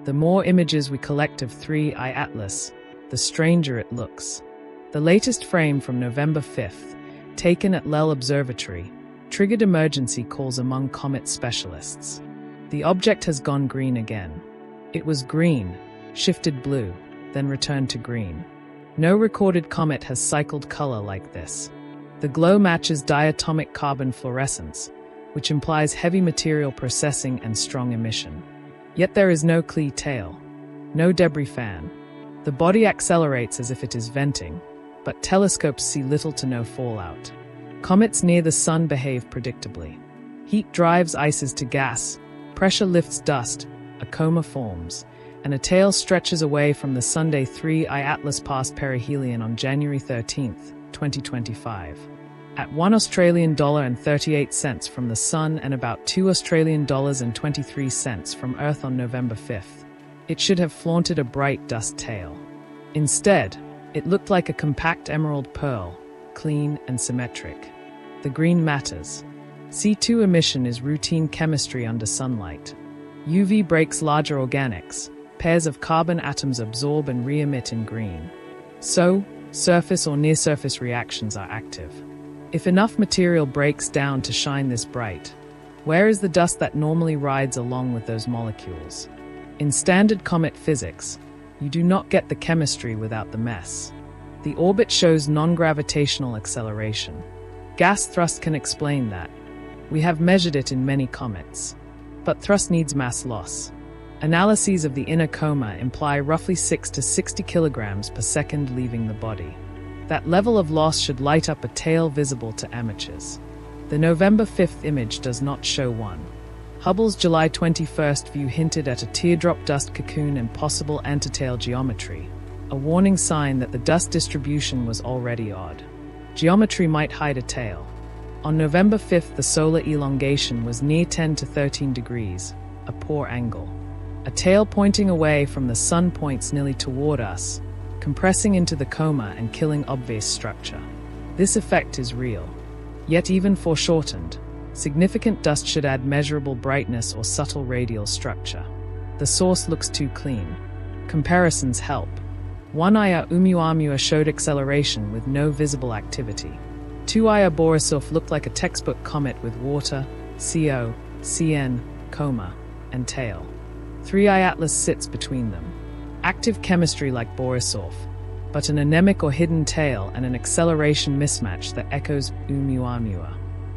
The more images we collect of 3I Atlas, the stranger it looks. The latest frame from November 5th, taken at Lowell Observatory, triggered emergency calls among comet specialists. The object has gone green again. It was green, shifted blue, then returned to green. No recorded comet has cycled color like this. The glow matches diatomic carbon fluorescence, which implies heavy material processing and strong emission. Yet there is no clear tail, no debris fan. The body accelerates as if it is venting, but telescopes see little to no fallout. Comets near the Sun behave predictably. Heat drives ices to gas, pressure lifts dust, a coma forms, and a tail stretches away from the Sunday 3I Atlas past perihelion on January 13, 2025. At $1.38 from the Sun and about $2.23 from Earth on November 5th, it should have flaunted a bright dust tail. Instead, it looked like a compact emerald pearl, clean and symmetric. The green matters. C2 emission is routine chemistry under sunlight. UV breaks larger organics. Pairs of carbon atoms absorb and re-emit in green. So, surface or near-surface reactions are active. If enough material breaks down to shine this bright, where is the dust that normally rides along with those molecules? In standard comet physics, you do not get the chemistry without the mess. The orbit shows non-gravitational acceleration. Gas thrust can explain that. We have measured it in many comets. But thrust needs mass loss. Analyses of the inner coma imply roughly 6 to 60 kilograms per second leaving the body. That level of loss should light up a tail visible to amateurs. The November 5th image does not show one. Hubble's July 21st view hinted at a teardrop dust cocoon and possible antitail geometry, a warning sign that the dust distribution was already odd. Geometry might hide a tail. On November 5th, the solar elongation was near 10 to 13 degrees, a poor angle. A tail pointing away from the Sun points nearly toward us, compressing into the coma and killing obvious structure. This effect is real. Yet even foreshortened, significant dust should add measurable brightness or subtle radial structure. The source looks too clean. Comparisons help. 1I Oumuamua showed acceleration with no visible activity. 2I Borisov looked like a textbook comet with water, CO, CN, coma, and tail. 3I Atlas sits between them. Active chemistry like Borisov, but an anemic or hidden tail and an acceleration mismatch that echoes Oumuamua.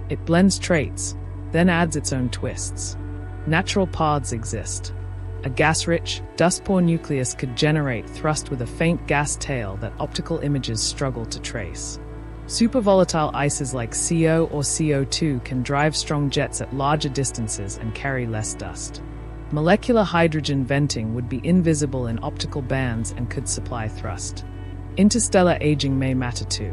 It blends traits, then adds its own twists. Natural paths exist. A gas-rich, dust-poor nucleus could generate thrust with a faint gas tail that optical images struggle to trace. Supervolatile ices like CO or CO2 can drive strong jets at larger distances and carry less dust. Molecular hydrogen venting would be invisible in optical bands and could supply thrust. Interstellar aging may matter too.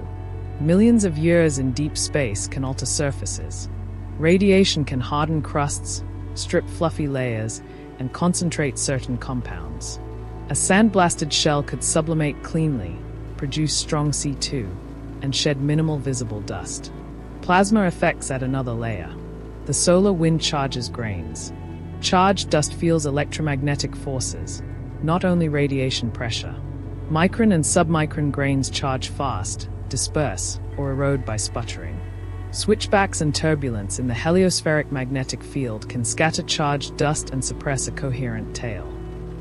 Millions of years in deep space can alter surfaces. Radiation can harden crusts, strip fluffy layers, and concentrate certain compounds. A sandblasted shell could sublimate cleanly, produce strong C2, and shed minimal visible dust. Plasma effects add another layer. The solar wind charges grains. Charged dust feels electromagnetic forces, not only radiation pressure. Micron and submicron grains charge fast, disperse, or erode by sputtering. Switchbacks and turbulence in the heliospheric magnetic field can scatter charged dust and suppress a coherent tail.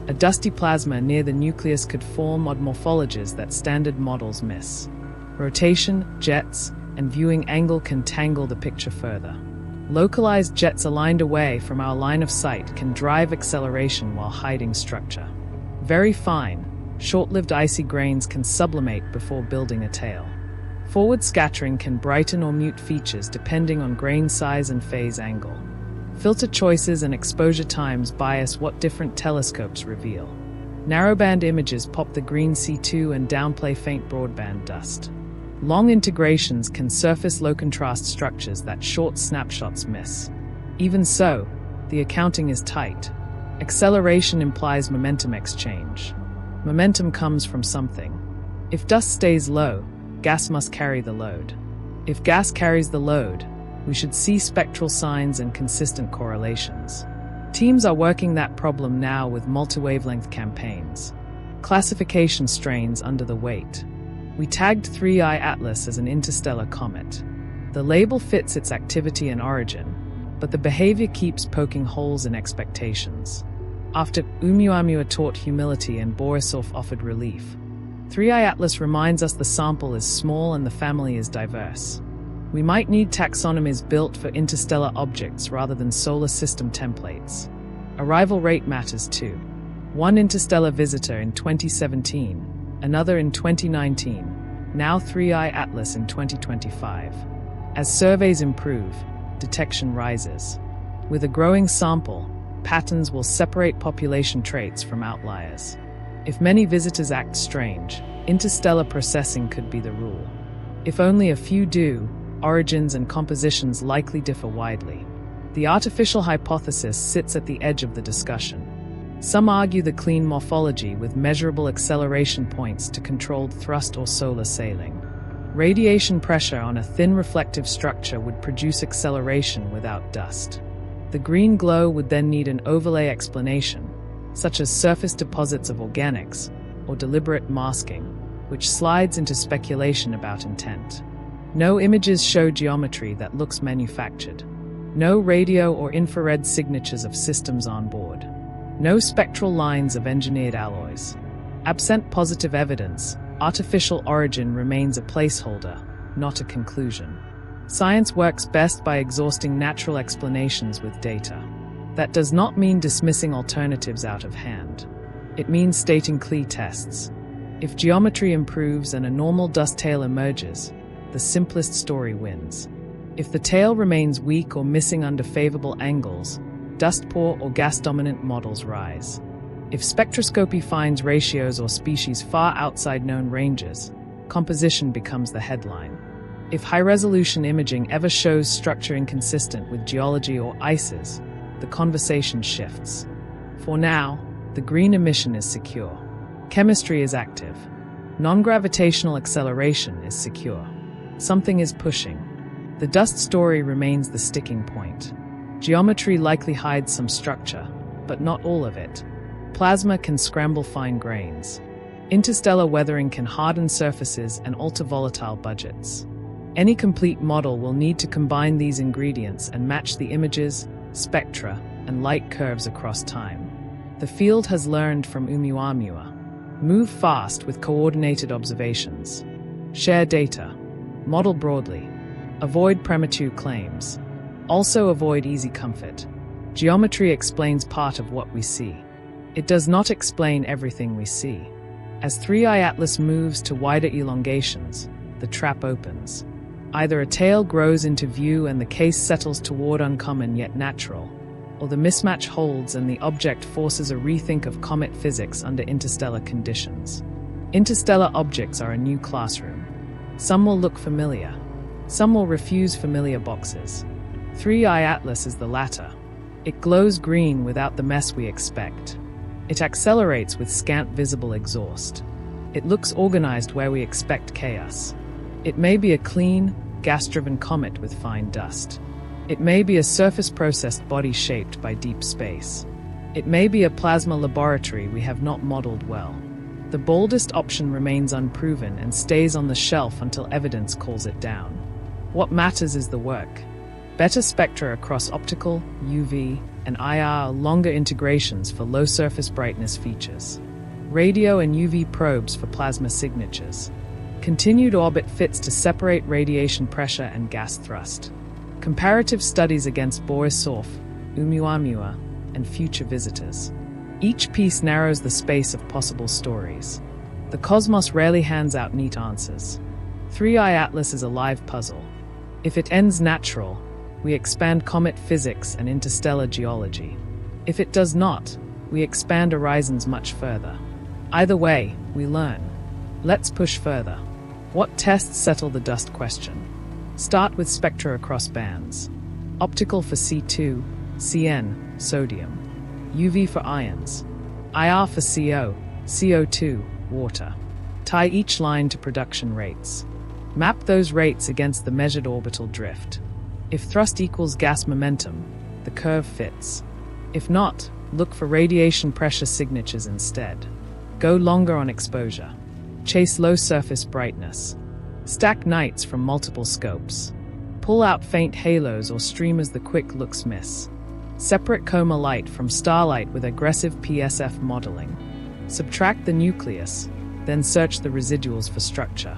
A dusty plasma near the nucleus could form odd morphologies that standard models miss. Rotation, jets, and viewing angle can tangle the picture further. Localized jets aligned away from our line of sight can drive acceleration while hiding structure. Very fine, short-lived icy grains can sublimate before building a tail. Forward scattering can brighten or mute features depending on grain size and phase angle. Filter choices and exposure times bias what different telescopes reveal. Narrowband images pop the green C2 and downplay faint broadband dust. Long integrations can surface low-contrast structures that short snapshots miss. Even so, the accounting is tight. Acceleration implies momentum exchange. Momentum comes from something. If dust stays low, gas must carry the load. If gas carries the load, we should see spectral signs and consistent correlations. Teams are working that problem now with multi-wavelength campaigns. Classification strains under the weight. We tagged 3I Atlas as an interstellar comet. The label fits its activity and origin, but the behavior keeps poking holes in expectations. After Oumuamua taught humility and Borisov offered relief, 3I Atlas reminds us the sample is small and the family is diverse. We might need taxonomies built for interstellar objects rather than solar system templates. Arrival rate matters too. One interstellar visitor in 2017, another in 2019, now 3I Atlas in 2025. As surveys improve, detection rises. With a growing sample, patterns will separate population traits from outliers. If many visitors act strange, interstellar processing could be the rule. If only a few do, origins and compositions likely differ widely. The artificial hypothesis sits at the edge of the discussion. Some argue the clean morphology with measurable acceleration points to controlled thrust or solar sailing. Radiation pressure on a thin reflective structure would produce acceleration without dust. The green glow would then need an overlay explanation, such as surface deposits of organics or deliberate masking, which slides into speculation about intent. No images show geometry that looks manufactured. No radio or infrared signatures of systems on board. No spectral lines of engineered alloys. Absent positive evidence, artificial origin remains a placeholder, not a conclusion. Science works best by exhausting natural explanations with data. That does not mean dismissing alternatives out of hand. It means stating clear tests. If geometry improves and a normal dust tail emerges, the simplest story wins. If the tail remains weak or missing under favorable angles, dust-poor or gas-dominant models rise. If spectroscopy finds ratios or species far outside known ranges, composition becomes the headline. If high-resolution imaging ever shows structure inconsistent with geology or ices, the conversation shifts. For now, the green emission is secure. Chemistry is active. Non-gravitational acceleration is secure. Something is pushing. The dust story remains the sticking point. Geometry likely hides some structure, but not all of it. Plasma can scramble fine grains. Interstellar weathering can harden surfaces and alter volatile budgets. Any complete model will need to combine these ingredients and match the images, spectra, and light curves across time. The field has learned from Oumuamua. Move fast with coordinated observations. Share data. Model broadly. Avoid premature claims. Also avoid easy comfort. Geometry explains part of what we see. It does not explain everything we see. As 3I Atlas moves to wider elongations, the trap opens. Either a tail grows into view and the case settles toward uncommon yet natural, or the mismatch holds and the object forces a rethink of comet physics under interstellar conditions. Interstellar objects are a new classroom. Some will look familiar. Some will refuse familiar boxes. 3I Atlas is the latter. It glows green without the mess we expect. It accelerates with scant visible exhaust. It looks organized where we expect chaos. It may be a clean, gas-driven comet with fine dust. It may be a surface-processed body shaped by deep space. It may be a plasma laboratory we have not modeled well. The boldest option remains unproven and stays on the shelf until evidence calls it down. What matters is the work. Better spectra across optical, UV, and IR, longer integrations for low surface brightness features. Radio and UV probes for plasma signatures. Continued orbit fits to separate radiation pressure and gas thrust. Comparative studies against Borisov, Oumuamua, and future visitors. Each piece narrows the space of possible stories. The cosmos rarely hands out neat answers. 3I Atlas is a live puzzle. If it ends natural, we expand comet physics and interstellar geology. If it does not, we expand horizons much further. Either way, we learn. Let's push further. What tests settle the dust question? Start with spectra across bands. Optical for C2, Cn, sodium. UV for ions. IR for CO, CO2, water. Tie each line to production rates. Map those rates against the measured orbital drift. If thrust equals gas momentum, the curve fits. If not, look for radiation pressure signatures instead. Go longer on exposure. Chase low surface brightness. Stack nights from multiple scopes. Pull out faint halos or streamers the quick looks miss. Separate coma light from starlight with aggressive PSF modeling. Subtract the nucleus, then search the residuals for structure.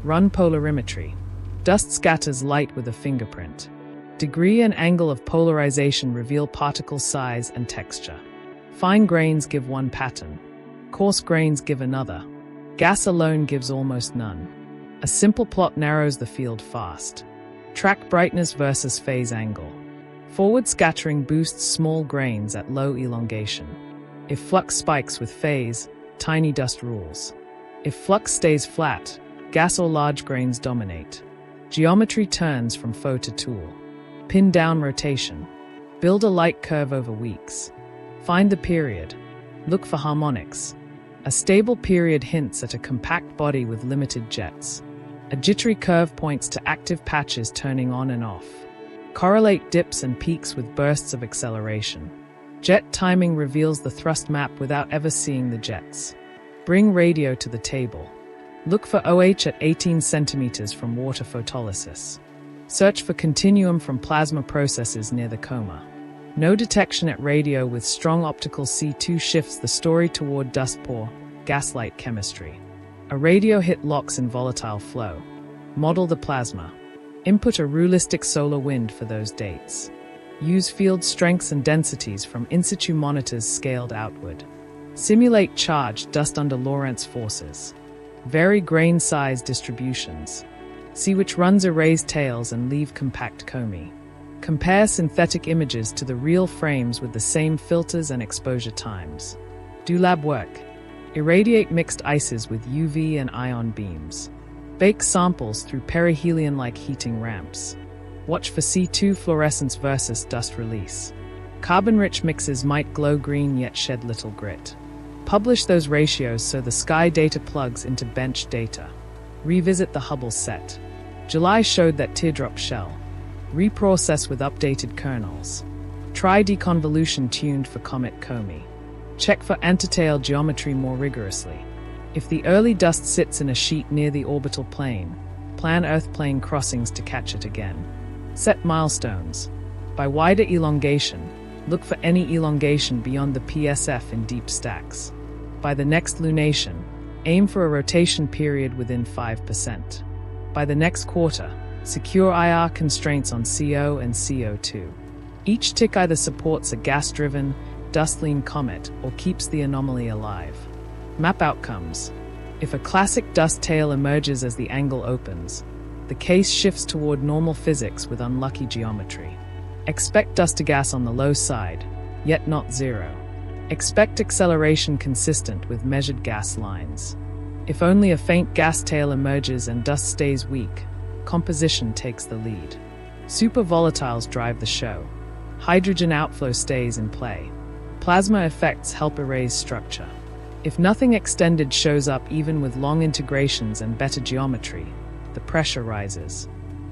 Run polarimetry. Dust scatters light with a fingerprint. Degree and angle of polarization reveal particle size and texture. Fine grains give one pattern. Coarse grains give another. Gas alone gives almost none. A simple plot narrows the field fast. Track brightness versus phase angle. Forward scattering boosts small grains at low elongation. If flux spikes with phase, tiny dust rules. If flux stays flat, gas or large grains dominate. Geometry turns from foe to tool. Pin down rotation. Build a light curve over weeks. Find the period. Look for harmonics. A stable period hints at a compact body with limited jets. A jittery curve points to active patches turning on and off. Correlate dips and peaks with bursts of acceleration. Jet timing reveals the thrust map without ever seeing the jets. Bring radio to the table. Look for OH at 18 centimeters from water photolysis. Search for continuum from plasma processes near the coma. No detection at radio with strong optical C2 shifts the story toward dust poor, gaslight chemistry. A radio hit locks in volatile flow. Model the plasma. Input a realistic solar wind for those dates. Use field strengths and densities from in situ monitors scaled outward. Simulate charged dust under Lorentz forces. Vary grain size distributions. See which runs erase tails and leave compact comae. Compare synthetic images to the real frames with the same filters and exposure times. Do lab work. Irradiate mixed ices with UV and ion beams. Bake samples through perihelion-like heating ramps. Watch for C2 fluorescence versus dust release. Carbon-rich mixes might glow green yet shed little grit. Publish those ratios so the sky data plugs into bench data. Revisit the Hubble set. July showed that teardrop shell. Reprocess with updated kernels. Try deconvolution tuned for comet comae. Check for antitail geometry more rigorously. If the early dust sits in a sheet near the orbital plane, plan Earth plane crossings to catch it again. Set milestones. By wider elongation, look for any elongation beyond the PSF in deep stacks. By the next lunation, aim for a rotation period within 5%. By the next quarter, secure IR constraints on CO and CO2. Each tick either supports a gas-driven, dust-lean comet or keeps the anomaly alive. Map outcomes. If a classic dust tail emerges as the angle opens, the case shifts toward normal physics with unlucky geometry. Expect dust to gas on the low side, yet not zero. Expect acceleration consistent with measured gas lines. If only a faint gas tail emerges and dust stays weak, composition takes the lead. Supervolatiles drive the show. Hydrogen outflow stays in play. Plasma effects help erase structure. If nothing extended shows up even with long integrations and better geometry, the pressure rises.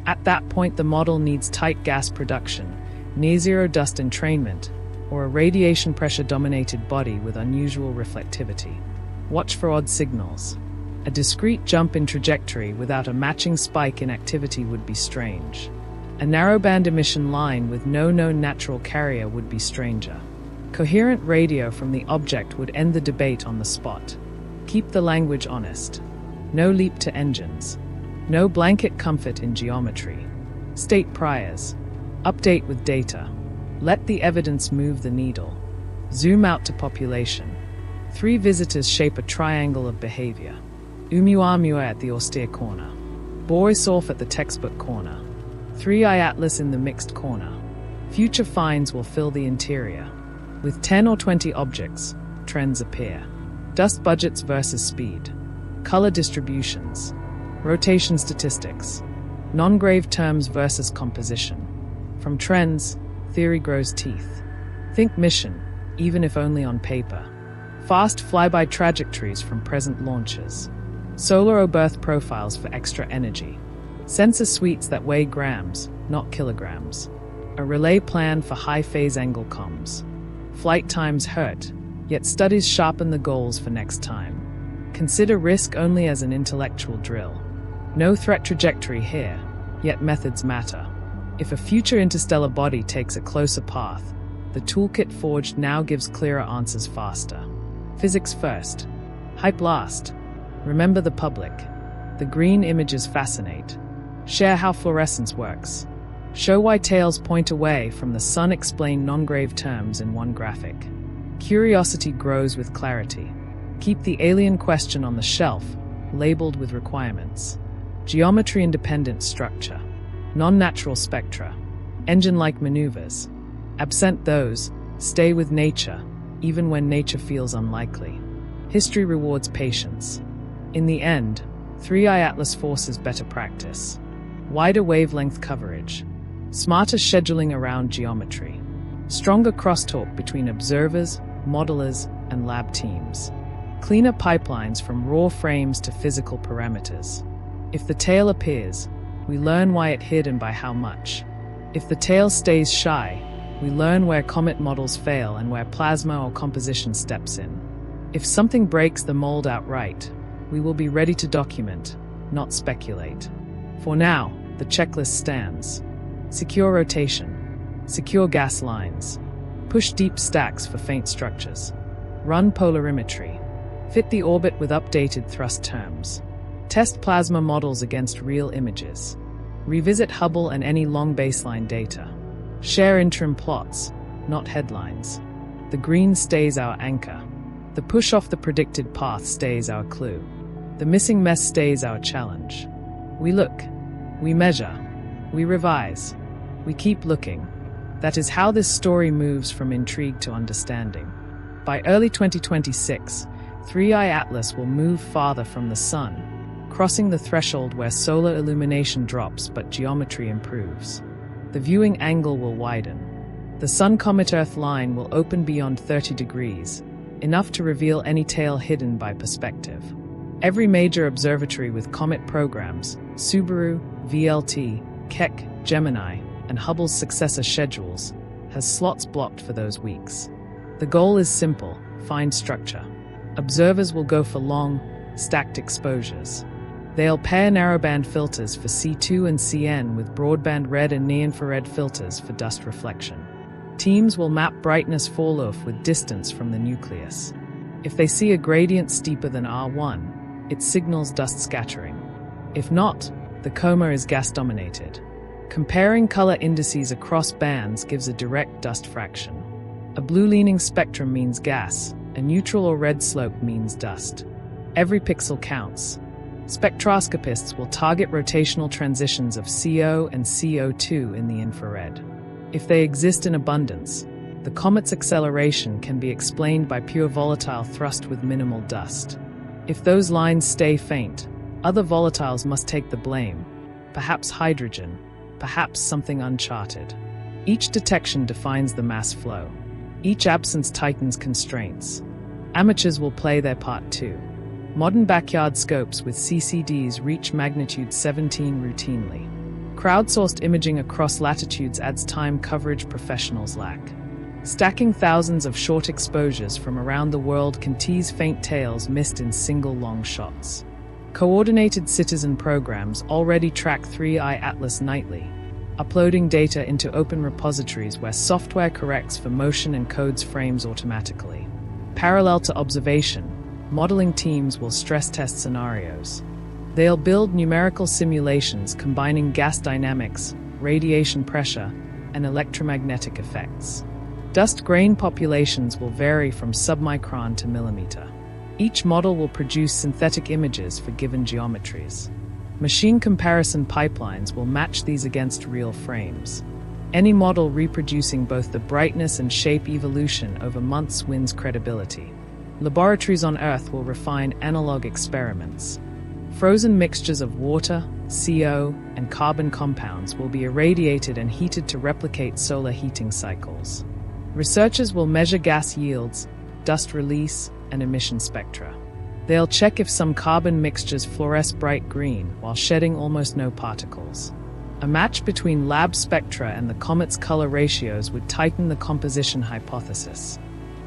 At that point, the model needs tight gas production, near-zero dust entrainment, or a radiation pressure-dominated body with unusual reflectivity. Watch for odd signals. A discrete jump in trajectory without a matching spike in activity would be strange. A narrowband emission line with no known natural carrier would be stranger. Coherent radio from the object would end the debate on the spot. Keep the language honest. No leap to engines. No blanket comfort in geometry. State priors. Update with data. Let the evidence move the needle. Zoom out to population. 3 visitors shape a triangle of behavior. Oumuamua at the austere corner. Borisov at the textbook corner. 3I Atlas in the mixed corner. Future finds will fill the interior. With 10 or 20 objects, trends appear. Dust budgets versus speed. Color distributions. Rotation statistics. Non-grave terms versus composition. From trends, theory grows teeth. Think mission, even if only on paper. Fast flyby trajectories from present launches. Solar O-berth profiles for extra energy. Sensor suites that weigh grams, not kilograms. A relay plan for high phase angle comms. Flight times hurt, yet studies sharpen the goals for next time. Consider risk only as an intellectual drill. No threat trajectory here, yet methods matter. If a future interstellar body takes a closer path, the toolkit forged now gives clearer answers faster. Physics first. Hype last. Remember the public. The green images fascinate. Share how fluorescence works. Show why tails point away from the sun. Explain non-grave terms in one graphic. Curiosity grows with clarity. Keep the alien question on the shelf, labeled with requirements. Geometry-independent structure. Non-natural spectra. Engine-like maneuvers. Absent those, stay with nature, even when nature feels unlikely. History rewards patience. In the end, 3i Atlas forces better practice. Wider wavelength coverage. Smarter scheduling around geometry. Stronger crosstalk between observers, modelers, and lab teams. Cleaner pipelines from raw frames to physical parameters. If the tail appears, we learn why it hid and by how much. If the tail stays shy, we learn where comet models fail and where plasma or composition steps in. If something breaks the mold outright, we will be ready to document, not speculate. For now, the checklist stands. Secure rotation. Secure gas lines. Push deep stacks for faint structures. Run polarimetry. Fit the orbit with updated thrust terms. Test plasma models against real images. Revisit Hubble and any long baseline data. Share interim plots, not headlines. The green stays our anchor. The push off the predicted path stays our clue. The missing mess stays our challenge. We look. We measure. We revise. We keep looking. That is how this story moves from intrigue to understanding. By early 2026, 3i Atlas will move farther from the sun, crossing the threshold where solar illumination drops but geometry improves. The viewing angle will widen. The Sun-Comet-Earth line will open beyond 30 degrees, enough to reveal any tail hidden by perspective. Every major observatory with comet programs, Subaru, VLT, Keck, Gemini, and Hubble's successor schedules, has slots blocked for those weeks. The goal is simple: find structure. Observers will go for long, stacked exposures. They'll pair narrowband filters for C2 and CN with broadband red and near-infrared filters for dust reflection. Teams will map brightness falloff with distance from the nucleus. If they see a gradient steeper than R1, it signals dust scattering. If not, the coma is gas-dominated. Comparing color indices across bands gives a direct dust fraction. A blue-leaning spectrum means gas, a neutral or red slope means dust. Every pixel counts. Spectroscopists will target rotational transitions of CO and CO2 in the infrared. If they exist in abundance, the comet's acceleration can be explained by pure volatile thrust with minimal dust. If those lines stay faint, other volatiles must take the blame, perhaps hydrogen, perhaps something uncharted. Each detection defines the mass flow. Each absence tightens constraints. Amateurs will play their part too. Modern backyard scopes with CCDs reach magnitude 17 routinely. Crowdsourced imaging across latitudes adds time coverage professionals lack. Stacking thousands of short exposures from around the world can tease faint tails missed in single long shots. Coordinated citizen programs already track 3i Atlas nightly, uploading data into open repositories where software corrects for motion and codes frames automatically. Parallel to observation, modeling teams will stress test scenarios. They'll build numerical simulations combining gas dynamics, radiation pressure, and electromagnetic effects. Dust grain populations will vary from submicron to millimeter. Each model will produce synthetic images for given geometries. Machine comparison pipelines will match these against real frames. Any model reproducing both the brightness and shape evolution over months wins credibility. Laboratories on Earth will refine analog experiments. Frozen mixtures of water, CO, and carbon compounds will be irradiated and heated to replicate solar heating cycles. Researchers will measure gas yields, dust release, and emission spectra. They'll check if some carbon mixtures fluoresce bright green while shedding almost no particles. A match between lab spectra and the comet's color ratios would tighten the composition hypothesis.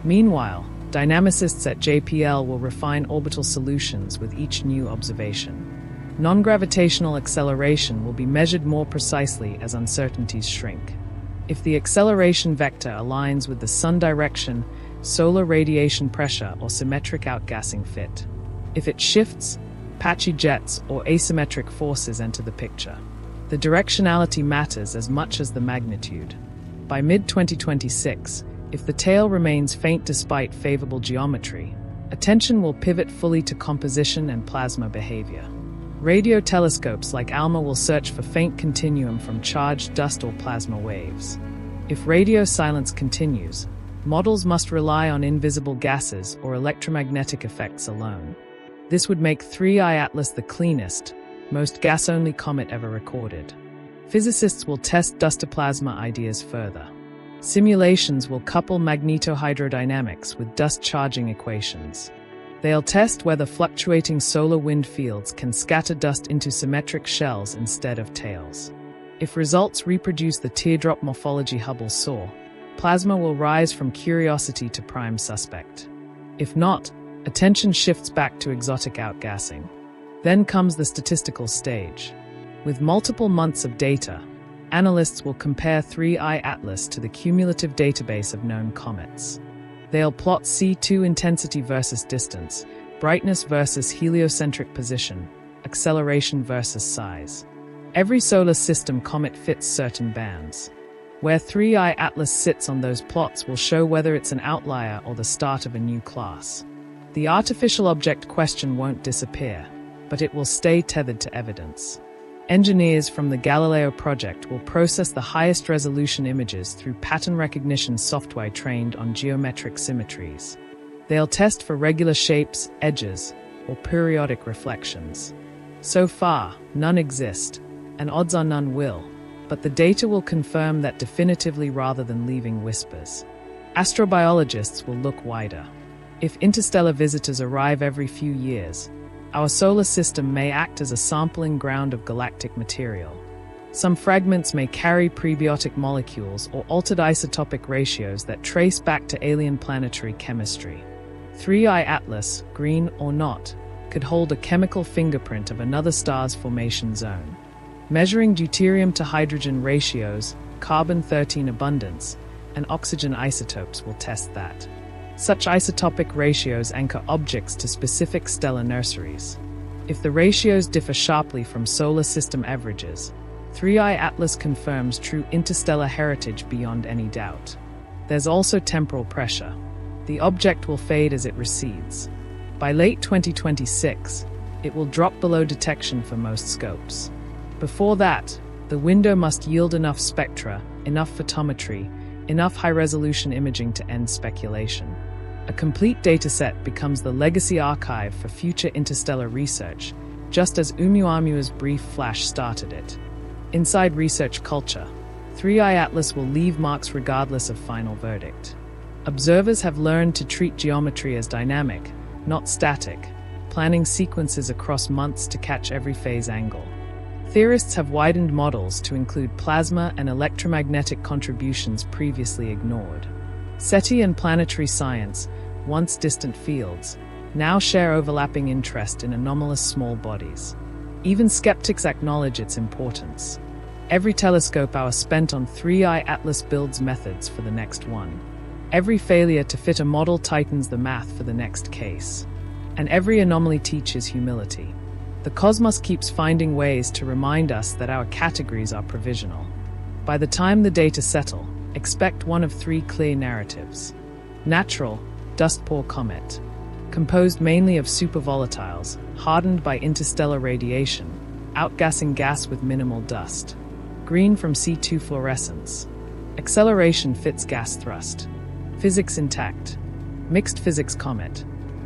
Meanwhile, dynamicists at JPL will refine orbital solutions with each new observation. Non-gravitational acceleration will be measured more precisely as uncertainties shrink. If the acceleration vector aligns with the sun direction, solar radiation pressure, or symmetric outgassing fit. If it shifts, patchy jets or asymmetric forces enter the picture. The directionality matters as much as the magnitude. By mid-2026, if the tail remains faint despite favorable geometry, attention will pivot fully to composition and plasma behavior. Radio telescopes like ALMA will search for faint continuum from charged dust or plasma waves. If radio silence continues, models must rely on invisible gases or electromagnetic effects alone. This would make 3I Atlas the cleanest, most gas-only comet ever recorded. Physicists will test dust-to-plasma ideas further. Simulations will couple magnetohydrodynamics with dust charging equations. They'll test whether fluctuating solar wind fields can scatter dust into symmetric shells instead of tails. If results reproduce the teardrop morphology Hubble saw, plasma will rise from curiosity to prime suspect. If not, attention shifts back to exotic outgassing. Then comes the statistical stage. With multiple months of data, analysts will compare 3I Atlas to the cumulative database of known comets. They'll plot C2 intensity versus distance, brightness versus heliocentric position, acceleration versus size. Every solar system comet fits certain bands. Where 3I Atlas sits on those plots will show whether it's an outlier or the start of a new class. The artificial object question won't disappear, but it will stay tethered to evidence. Engineers from the Galileo project will process the highest resolution images through pattern recognition software trained on geometric symmetries. They'll test for regular shapes, edges, or periodic reflections. So far, none exist, and odds are none will, but the data will confirm that definitively rather than leaving whispers. Astrobiologists will look wider. If interstellar visitors arrive every few years, our solar system may act as a sampling ground of galactic material. Some fragments may carry prebiotic molecules or altered isotopic ratios that trace back to alien planetary chemistry. 3I Atlas, green or not, could hold a chemical fingerprint of another star's formation zone. Measuring deuterium to hydrogen ratios, carbon-13 abundance, and oxygen isotopes will test that. Such isotopic ratios anchor objects to specific stellar nurseries. If the ratios differ sharply from solar system averages, 3I Atlas confirms true interstellar heritage beyond any doubt. There's also temporal pressure. The object will fade as it recedes. By late 2026, it will drop below detection for most scopes. Before that, the window must yield enough spectra, enough photometry, enough high-resolution imaging to end speculation. A complete dataset becomes the legacy archive for future interstellar research, just as Oumuamua's brief flash started it. Inside research culture, 3I Atlas will leave marks regardless of final verdict. Observers have learned to treat geometry as dynamic, not static, planning sequences across months to catch every phase angle. Theorists have widened models to include plasma and electromagnetic contributions previously ignored. SETI and planetary science, once distant fields, now share overlapping interest in anomalous small bodies. Even skeptics acknowledge its importance. Every telescope hour spent on 3I Atlas builds methods for the next one. Every failure to fit a model tightens the math for the next case. And every anomaly teaches humility. The cosmos keeps finding ways to remind us that our categories are provisional. By the time the data settle, expect one of three clear narratives. Natural, dust-poor comet, composed mainly of supervolatiles, hardened by interstellar radiation, outgassing gas with minimal dust. Green from C2 fluorescence. Acceleration fits gas thrust. Physics intact. Mixed physics comet.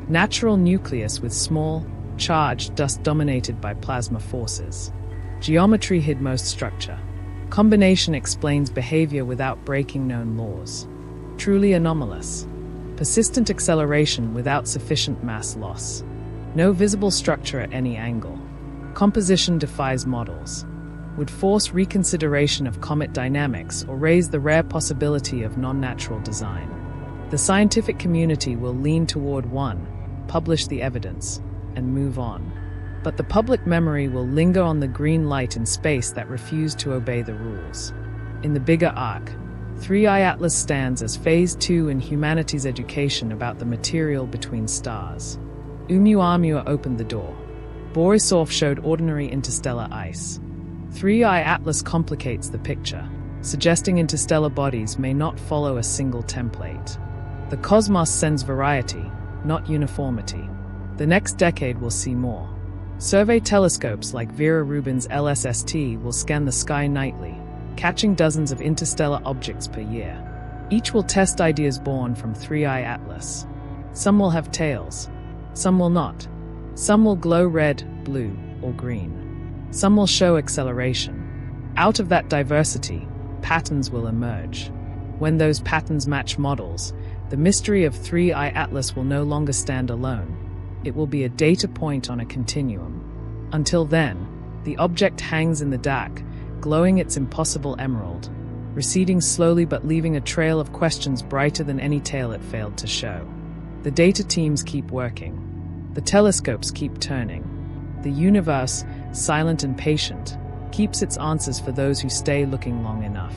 Natural nucleus with small, charged dust dominated by plasma forces. Geometry hid most structure. Combination explains behavior without breaking known laws. Truly anomalous. Persistent acceleration without sufficient mass loss. No visible structure at any angle. Composition defies models. would force reconsideration of comet dynamics or raise the rare possibility of non-natural design. The scientific community will lean toward one, publish the evidence, and move on. But the public memory will linger on the green light in space that refused to obey the rules. In the bigger arc, 3I Atlas stands as Phase 2 in humanity's education about the material between stars. Oumuamua opened the door. Borisov showed ordinary interstellar ice. 3I Atlas complicates the picture, suggesting interstellar bodies may not follow a single template. The cosmos sends variety, not uniformity. The next decade will see more. Survey telescopes like Vera Rubin's LSST will scan the sky nightly, catching dozens of interstellar objects per year. Each will test ideas born from 3I Atlas. Some will have tails. Some will not. Some will glow red, blue, or green. Some will show acceleration. Out of that diversity, patterns will emerge. When those patterns match models, the mystery of 3I Atlas will no longer stand alone. It will be a data point on a continuum. Until then, the object hangs in the dark, glowing its impossible emerald, receding slowly but leaving a trail of questions brighter than any tale it failed to show. The data teams keep working. The telescopes keep turning. The universe, silent and patient, keeps its answers for those who stay looking long enough.